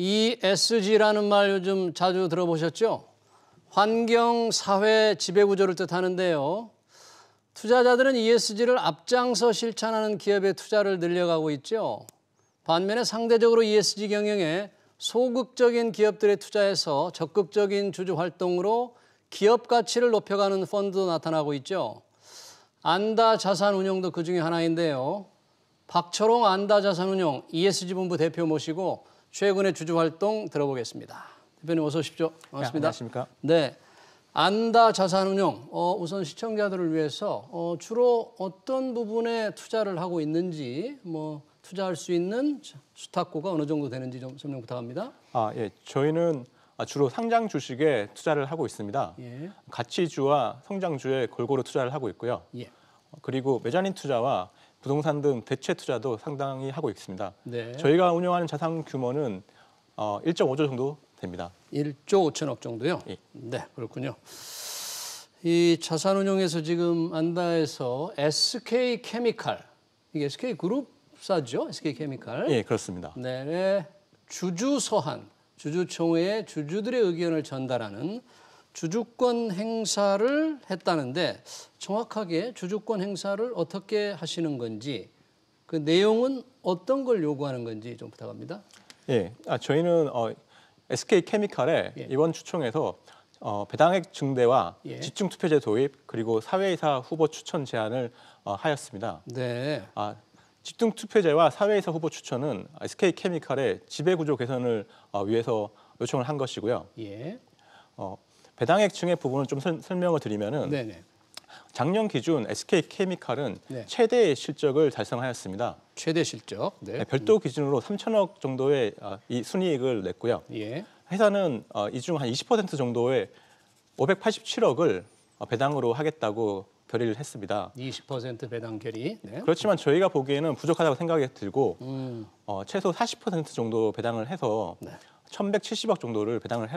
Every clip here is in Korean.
ESG라는 말 요즘 자주 들어보셨죠? 환경, 사회, 지배구조를 뜻하는데요. 투자자들은 ESG를 앞장서 실천하는 기업에 투자를 늘려가고 있죠. 반면에 상대적으로 ESG 경영에 소극적인 기업들에 투자해서 적극적인 주주 활동으로 기업 가치를 높여가는 펀드도 나타나고 있죠. 안다 자산운용도 그중에 하나인데요. 박철홍 안다 자산운용 ESG 본부 대표 모시고 최근의 주주 활동 들어보겠습니다. 대표님 어서 오십시오. 반갑습니다. 네, 안녕하십니까? 네, 안다 자산운용 우선 시청자들을 위해서 주로 어떤 부분에 투자를 하고 있는지 투자할 수 있는 수탁고가 어느 정도 되는지 좀 설명 부탁합니다. 예, 저희는 주로 상장 주식에 투자를 하고 있습니다. 예. 가치주와 성장주에 골고루 투자를 하고 있고요. 예. 그리고 메자닌 투자와 부동산 등 대체 투자도 상당히 하고 있습니다. 네. 저희가 운영하는 자산 규모는 1.5조 정도 됩니다. 1조 5천억 정도요? 예. 네, 그렇군요. 이 자산운용에서 지금 안다에서 SK케미칼, 이게 SK그룹사죠? SK케미칼. 예, 그렇습니다. 네, 주주서한, 주주총회에 주주들의 의견을 전달하는 주주권 행사를 했다는데 정확하게 주주권 행사를 어떻게 하시는 건지 그 내용은 어떤 걸 요구하는 건지 좀 부탁합니다. 예, 저희는 SK케미칼의 예. 이번 주총에서 배당액 증대와 예. 집중투표제 도입 그리고 사회이사 후보 추천 제안을 하였습니다. 네. 집중투표제와 사회이사 후보 추천은 SK케미칼의 지배구조 개선을 위해서 요청을 한 것이고요. 예. 배당액 증액 부분을 좀 설명을 드리면은 네네. 작년 기준 SK케미칼은 네. 최대의 실적을 달성하였습니다. 최대 실적. 네. 별도 기준으로 3천억 정도의 이 순이익을 냈고요. 예. 회사는 이 중 한 20% 정도의 587억을 배당으로 하겠다고 결의를 했습니다. 20% 배당 결의. 네. 그렇지만 저희가 보기에는 부족하다고 생각이 들고 최소 40% 정도 배당을 해서 네. 1,170억 정도를 배당을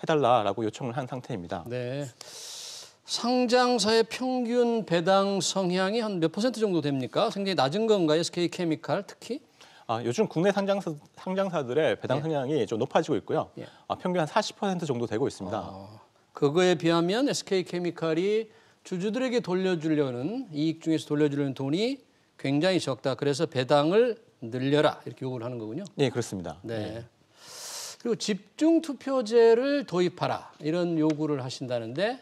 해달라라고 요청을 한 상태입니다. 네. 상장사의 평균 배당 성향이 한 몇 퍼센트 정도 됩니까? 굉장히 낮은 건가요? SK케미칼 특히? 요즘 국내 상장사들의 배당 예. 성향이 좀 높아지고 있고요. 예. 평균 한 40% 정도 되고 있습니다. 그거에 비하면 SK케미칼이 주주들에게 돌려주려는 이익 중에서 돌려주려는 돈이 굉장히 적다. 그래서 배당을 늘려라 이렇게 요구를 하는 거군요. 네, 그렇습니다. 네. 그리고 집중투표제를 도입하라 이런 요구를 하신다는데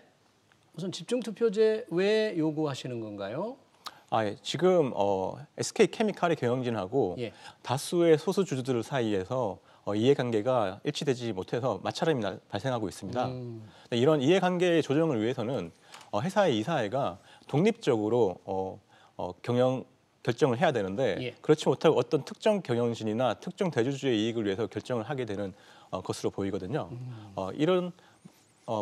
우선 집중투표제 왜 요구하시는 건가요? 예. 지금 SK케미칼의 경영진하고 예. 다수의 소수 주주들 사이에서 이해관계가 일치되지 못해서 마찰이 발생하고 있습니다. 이런 이해관계의 조정을 위해서는 회사의 이사회가 독립적으로 경영 결정을 해야 되는데 예. 그렇지 못하고 어떤 특정 경영진이나 특정 대주주의 이익을 위해서 결정을 하게 되는 것으로 보이거든요. 이런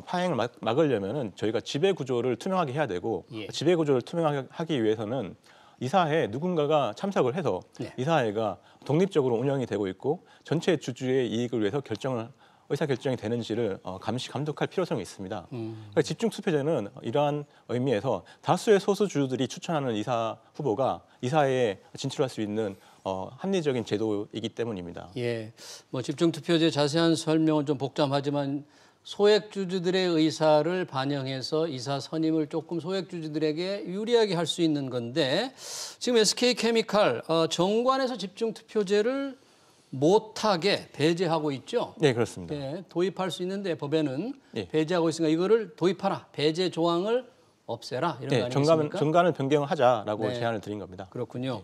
파행을 막으려면은 저희가 지배 구조를 투명하게 해야 되고 예. 지배 구조를 투명하게 하기 위해서는 이사회에 누군가가 참석을 해서 네. 이사회가 독립적으로 운영이 되고 있고 전체 주주의 이익을 위해서 의사 결정이 되는지를 감시 감독할 필요성이 있습니다. 그러니까 집중투표제는 이러한 의미에서 다수의 소수 주주들이 추천하는 이사 후보가 이사회에 진출할 수 있는 합리적인 제도이기 때문입니다. 예, 집중투표제 자세한 설명은 좀 복잡하지만 소액주주들의 의사를 반영해서 이사 선임을 조금 소액주주들에게 유리하게 할 수 있는 건데 지금 SK케미칼 정관에서 집중투표제를 못하게 배제하고 있죠? 네, 그렇습니다. 네, 도입할 수 있는데 법에는 예. 배제하고 있으니까 이거를 도입하라, 배제 조항을 없애라 이런 거 아니겠습니까? 정관을 변경하자라고 네. 제안을 드린 겁니다. 그렇군요.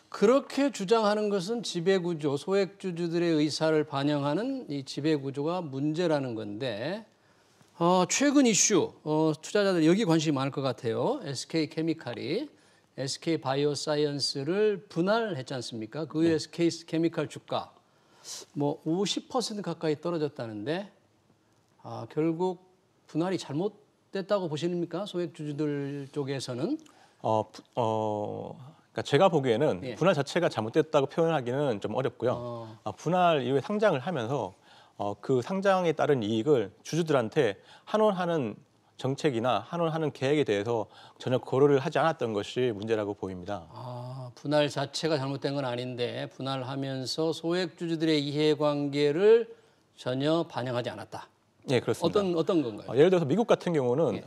그렇게 주장하는 것은 지배구조, 소액주주들의 의사를 반영하는 이 지배구조가 문제라는 건데 최근 이슈, 투자자들 여기 관심이 많을 것 같아요. SK케미칼이 SK바이오사이언스를 분할했지 않습니까? 그 후에 SK케미칼 주가 50% 가까이 떨어졌다는데 결국 분할이 잘못됐다고 보십니까? 소액주주들 쪽에서는? 그러니까 제가 보기에는 예. 분할 자체가 잘못됐다고 표현하기는 좀 어렵고요. 분할 이후에 상장을 하면서 그 상장에 따른 이익을 주주들한테 환원하는 정책이나 환원하는 계획에 대해서 전혀 고려를 하지 않았던 것이 문제라고 보입니다. 분할 자체가 잘못된 건 아닌데 분할하면서 소액주주들의 이해관계를 전혀 반영하지 않았다. 예, 그렇습니다. 어떤 건가요? 예를 들어서 미국 같은 경우는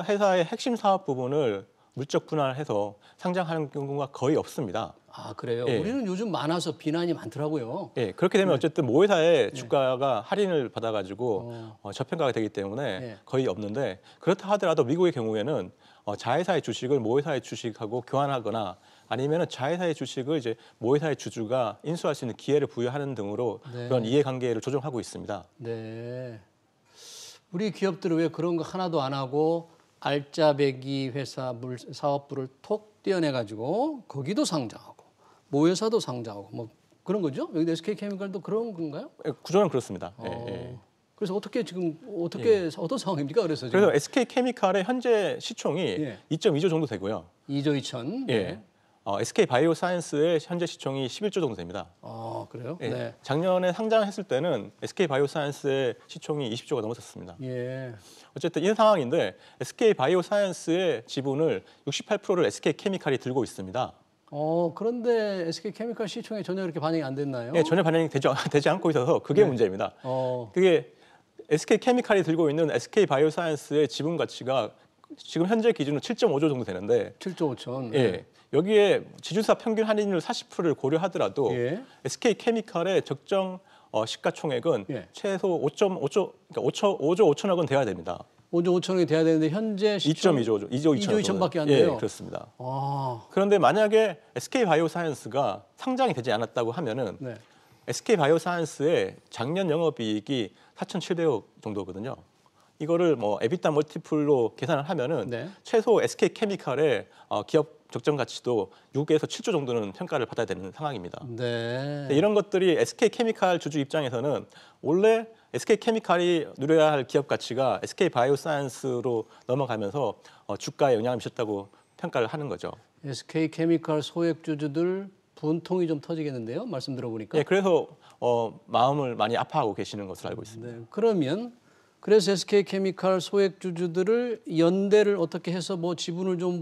회사의 핵심 사업 부분을 물적 분할해서 상장하는 경우가 거의 없습니다. 아, 그래요? 예. 우리는 요즘 많아서 비난이 많더라고요. 예, 그렇게 되면 어쨌든 모회사의 주가가 할인을 받아가지고 저평가가 되기 때문에 예. 거의 없는데 그렇다 하더라도 미국의 경우에는 자회사의 주식을 모회사의 주식하고 교환하거나 아니면은 자회사의 주식을 이제 모회사의 주주가 인수할 수 있는 기회를 부여하는 등으로 네. 그런 이해관계를 조정하고 있습니다. 네. 우리 기업들은 왜 그런 거 하나도 안 하고 알짜배기 회사 사업부를 톡 떼어내가지고 거기도 상장하고 모회사도 상장하고 뭐 그런 거죠? 여기 SK케미칼도 그런 건가요? 예, 구조는 그렇습니다. 예, 예. 그래서 어떻게 어떤 상황입니까? 그래서 지금 그래서 SK케미칼의 현재 시총이 예. 2.2조 정도 되고요. 2조 2천. 예. SK바이오사이언스의 현재 시총이 11조 정도 됩니다. 그래요? 예. 네. 작년에 상장했을 때는 SK바이오사이언스의 시총이 20조가 넘었었습니다. 예. 어쨌든 이 상황인데 SK바이오사이언스의 지분을 68%를 SK케미칼이 들고 있습니다. 그런데 SK케미칼 시총에 전혀 그렇게 반영이 안 됐나요? 예, 전혀 반영이 되지 않고 있어서 그게 문제입니다. 그게 SK케미칼이 들고 있는 SK바이오사이언스의 지분 가치가 지금 현재 기준으로 7.5조 정도 되는데 7조 5천. 예. 여기에 지주사 평균 할인율 40%를 고려하더라도 예. SK케미칼의 적정 시가총액은 예. 최소 5.5조, 그러니까 5조 5천억 원 돼야 됩니다. 5조 5천억이 돼야 되는데 현재 시총 2.2조, 2조 2천억 2천밖에 안 돼요. 예, 그렇습니다. 아, 그런데 만약에 SK바이오사이언스가 상장이 되지 않았다고 하면은 네. SK바이오사이언스의 작년 영업이익이 4,700억 정도거든요. 이거를 뭐 에비타 멀티플로 계산을 하면은 네. 최소 SK케미칼의 기업 적정 가치도 6에서 7조 정도는 평가를 받아야 되는 상황입니다. 네. 이런 것들이 SK케미칼 주주 입장에서는 원래 SK케미칼이 누려야 할 기업 가치가 SK바이오사이언스로 넘어가면서 주가에 영향을 미쳤다고 평가를 하는 거죠. SK케미칼 소액주주들 분통이 좀 터지겠는데요. 말씀 들어보니까. 예, 그래서 마음을 많이 아파하고 계시는 것으로 알고 있습니다. 네. 그러면 그래서 SK케미칼 소액주주들을 연대를 어떻게 해서 뭐 지분을 좀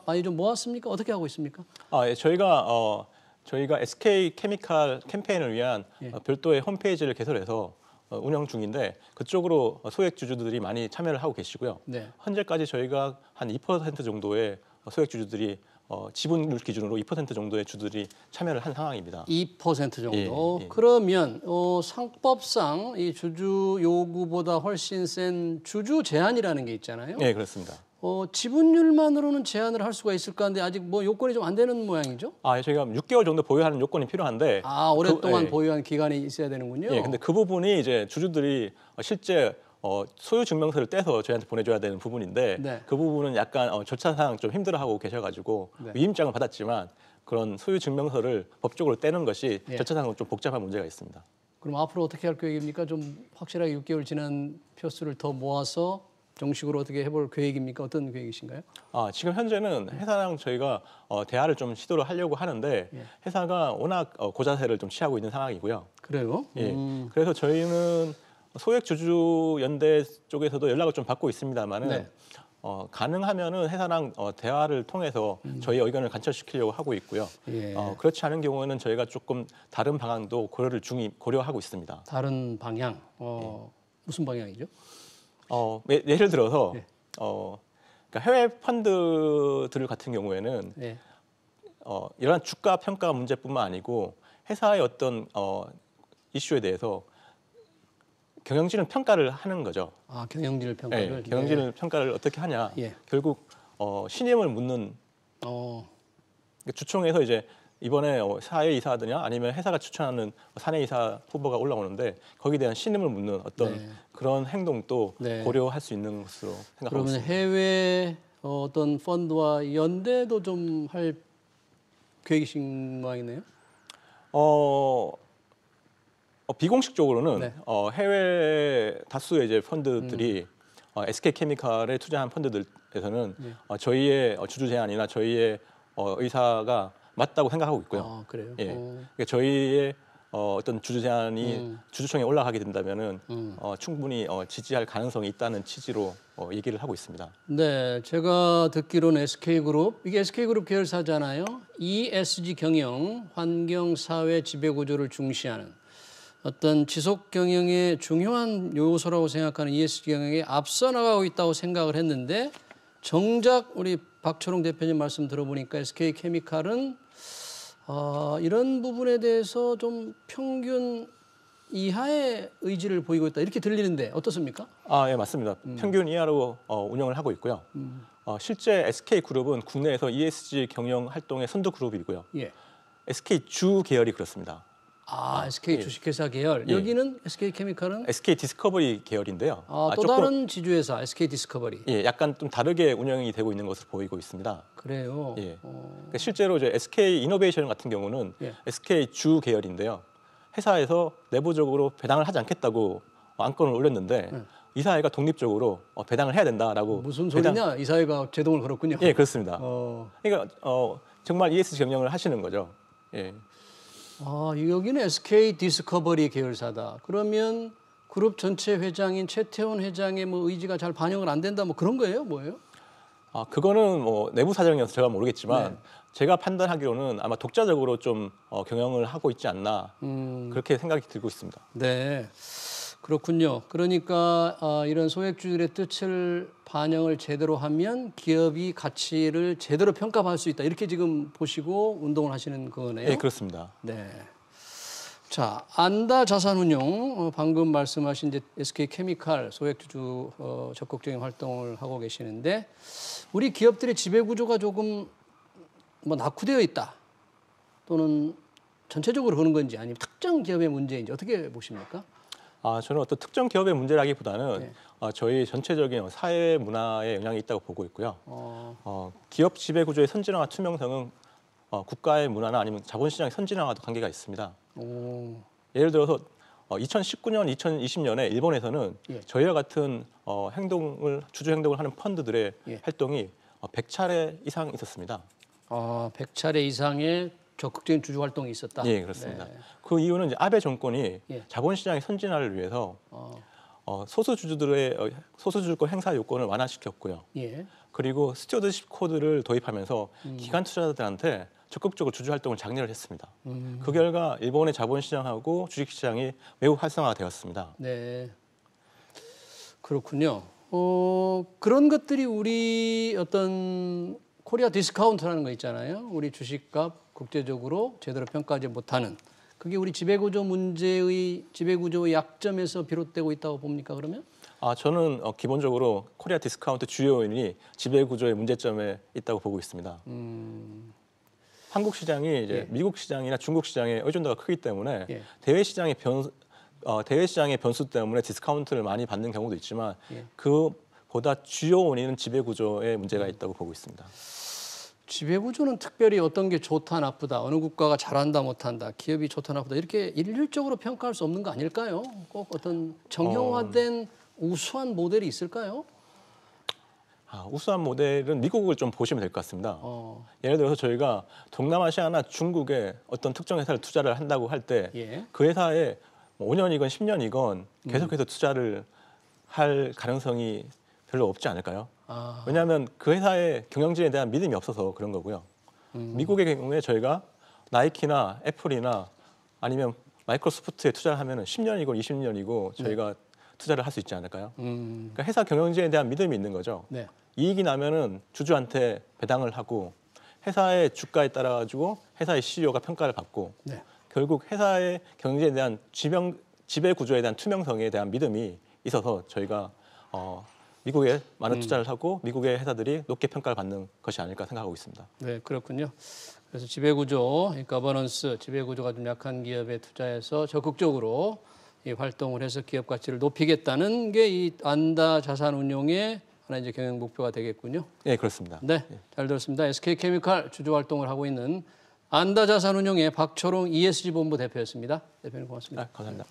많이 좀 모았습니까? 어떻게 하고 있습니까? 예, 저희가 SK케미칼 캠페인을 위한 별도의 홈페이지를 개설해서 운영 중인데 그쪽으로 소액주주들이 많이 참여를 하고 계시고요. 네. 현재까지 저희가 한 2% 정도의 소액주주들이 지분율 기준으로 2% 정도의 주들이 참여를 한 상황입니다. 2% 정도. 예. 그러면 상법상 이 주주 요구보다 훨씬 센 주주 제한이라는 게 있잖아요. 네, 그렇습니다. 지분율만으로는 제한을 할 수가 있을까 하는데 아직 뭐 요건이 좀 안 되는 모양이죠? 저희가 6개월 정도 보유하는 요건이 필요한데 오랫동안 보유한 기간이 있어야 되는군요. 예, 근데 그 부분이 이제 주주들이 실제 소유 증명서를 떼서 저희한테 보내줘야 되는 부분인데 네. 그 부분은 약간 절차상 좀 힘들어하고 계셔가지고 네. 위임장을 받았지만 그런 소유 증명서를 법적으로 떼는 것이 예. 절차상으로 좀 복잡한 문제가 있습니다. 그럼 앞으로 어떻게 할 계획입니까? 좀 확실하게 6개월 지난 표수를 더 모아서 정식으로 어떻게 해볼 계획입니까? 어떤 계획이신가요? 지금 현재는 회사랑 저희가 대화를 좀 시도를 하려고 하는데 회사가 워낙 고자세를 좀 취하고 있는 상황이고요. 그래요? 예. 그래서 저희는 소액주주 연대 쪽에서도 연락을 좀 받고 있습니다만은 네. 가능하면은 회사랑 대화를 통해서 저희 의견을 관철시키려고 하고 있고요. 예. 그렇지 않은 경우에는 저희가 조금 다른 방안도 고려하고 있습니다. 다른 방향. 무슨 방향이죠? 예를 들어서 그러니까 해외 펀드들 같은 경우에는 예. 이러한 주가 평가 문제뿐만 아니고 회사의 어떤 이슈에 대해서 경영진을 평가를 하는 거죠. 경영진을 평가를. 네, 경영진을 평가를 어떻게 하냐. 예. 결국 신임을 묻는 주총에서 이제 이번에 사회이사드냐 아니면 회사가 추천하는 사내이사 후보가 올라오는데 거기에 대한 신임을 묻는 어떤 그런 행동도 고려할 수 있는 것으로 생각하고 그러면 있습니다. 해외 어떤 펀드와 연대도 좀 할 계획이신 모양이네요. 비공식적으로는 해외 다수의 이제 펀드들이 SK케미칼에 투자한 펀드들에서는 저희의 주주 제안이나 저희의 의사가 맞다고 생각하고 있고요. 그래요? 예. 그러니까 저희의 어떤 주주 제안이 주주총회에 올라가게 된다면은 충분히 지지할 가능성이 있다는 취지로 얘기를 하고 있습니다. 네, 제가 듣기로는 SK그룹, 이게 SK그룹 계열사잖아요. ESG 경영, 환경, 사회, 지배구조를 중시하는 어떤 지속 경영의 중요한 요소라고 생각하는 ESG 경영에 앞서 나가고 있다고 생각을 했는데 정작 우리 박초롱 대표님 말씀 들어보니까 SK케미칼은 이런 부분에 대해서 좀 평균 이하의 의지를 보이고 있다 이렇게 들리는데 어떻습니까? 예, 맞습니다. 평균 이하로 운영을 하고 있고요. 실제 SK그룹은 국내에서 ESG 경영 활동의 선두 그룹이고요. 예. SK 주 계열이 그렇습니다. SK 주식회사 계열. 여기는 SK케미칼은 SK 디스커버리 계열인데요. 또 다른 지주회사 SK 디스커버리. 예, 약간 좀 다르게 운영이 되고 있는 것으로 보이고 있습니다. 그래요. 예. 그러니까 실제로 이제 SK 이노베이션 같은 경우는 SK 주 계열인데요. 회사에서 내부적으로 배당을 하지 않겠다고 안건을 올렸는데 이사회가 독립적으로 배당을 해야 된다라고. 무슨 소리냐? 이사회가 제동을 걸었군요. 예, 그렇습니다. 그러니까 정말 ESG 경영을 하시는 거죠. 예. 여기는 SK 디스커버리 계열사다. 그러면 그룹 전체 회장인 최태원 회장의 뭐 의지가 잘 반영을 안 된다, 뭐 그런 거예요, 뭐예요? 그거는 뭐 내부 사정이어서 제가 모르겠지만 제가 판단하기로는 아마 독자적으로 좀 경영을 하고 있지 않나 그렇게 생각이 들고 있습니다. 네, 그렇군요. 그러니까 이런 소액주주들의 뜻을 반영을 제대로 하면 기업이 가치를 제대로 평가받을 수 있다. 이렇게 지금 보시고 운동을 하시는 거네요. 네, 그렇습니다. 네. 자, 안다 자산운용 방금 말씀하신 이제 SK케미칼 소액주주 적극적인 활동을 하고 계시는데 우리 기업들의 지배 구조가 조금 뭐 낙후되어 있다. 또는 전체적으로 그런 건지 아니면 특정 기업의 문제인지 어떻게 보십니까? 저는 어떤 특정 기업의 문제라기보다는 저희 전체적인 사회 문화에 영향이 있다고 보고 있고요. 기업 지배 구조의 선진화와 투명성은 국가의 문화나 아니면 자본시장의 선진화와도 관계가 있습니다. 예를 들어서 2019년, 2020년에 일본에서는 저희와 같은 주주 행동을 하는 펀드들의 활동이 100차례 이상 있었습니다. 100차례 이상의 적극적인 주주 활동이 있었다. 예, 그렇습니다. 그 이유는 이제 아베 정권이 자본시장의 선진화를 위해서 소수주주권 행사 요건을 완화시켰고요. 그리고 스튜어드십 코드를 도입하면서 기관 투자자들한테 적극적으로 주주 활동을 장려를 했습니다. 그 결과 일본의 자본시장하고 주식시장이 매우 활성화되었습니다. 네, 그렇군요. 그런 것들이 우리 어떤 코리아 디스카운트라는 거 있잖아요. 우리 주식값 국제적으로 제대로 평가하지 못하는 그게 우리 지배구조 문제의 지배구조의 약점에서 비롯되고 있다고 봅니까 그러면? 저는 기본적으로 코리아 디스카운트 주요 요인이 지배구조의 문제점에 있다고 보고 있습니다. 한국 시장이 이제 미국 시장이나 중국 시장의 의존도가 크기 때문에 대외 시장의 변수 때문에 디스카운트를 많이 받는 경우도 있지만 그보다 주요 원인은 지배구조에 문제가 있다고 보고 있습니다. 지배구조는 특별히 어떤 게 좋다 나쁘다 어느 국가가 잘한다 못한다 기업이 좋다 나쁘다 이렇게 일률적으로 평가할 수 없는 거 아닐까요? 꼭 어떤 정형화된 우수한 모델이 있을까요? 우수한 모델은 미국을 좀 보시면 될 것 같습니다. 예를 들어서 저희가 동남아시아나 중국에 어떤 특정 회사를 투자를 한다고 할 때 그 회사에 5년이건 10년이건 계속해서 투자를 할 가능성이 별로 없지 않을까요? 왜냐하면 그 회사의 경영진에 대한 믿음이 없어서 그런 거고요. 미국의 경우에 저희가 나이키나 애플이나 아니면 마이크로소프트에 투자를 하면 10년이고 20년이고 저희가 투자를 할 수 있지 않을까요? 그러니까 회사 경영진에 대한 믿음이 있는 거죠. 이익이 나면은 주주한테 배당을 하고 회사의 주가에 따라 가지고 회사의 CEO가 평가를 받고 결국 회사의 경영진에 대한 지배 구조에 대한 투명성에 대한 믿음이 있어서 저희가 미국에 많은 투자를 하고 미국의 회사들이 높게 평가를 받는 것이 아닐까 생각하고 있습니다. 네, 그렇군요. 그래서 지배구조, 거버넌스, 지배구조가 좀 약한 기업에 투자해서 적극적으로 이 활동을 해서 기업 가치를 높이겠다는 게 이 안다 자산운용의 하나 이제 경영 목표가 되겠군요. 네, 그렇습니다. 네, 잘 들었습니다. SK케미칼 주주 활동을 하고 있는 안다 자산운용의 박초롱 ESG 본부 대표였습니다. 대표님 고맙습니다. 감사합니다.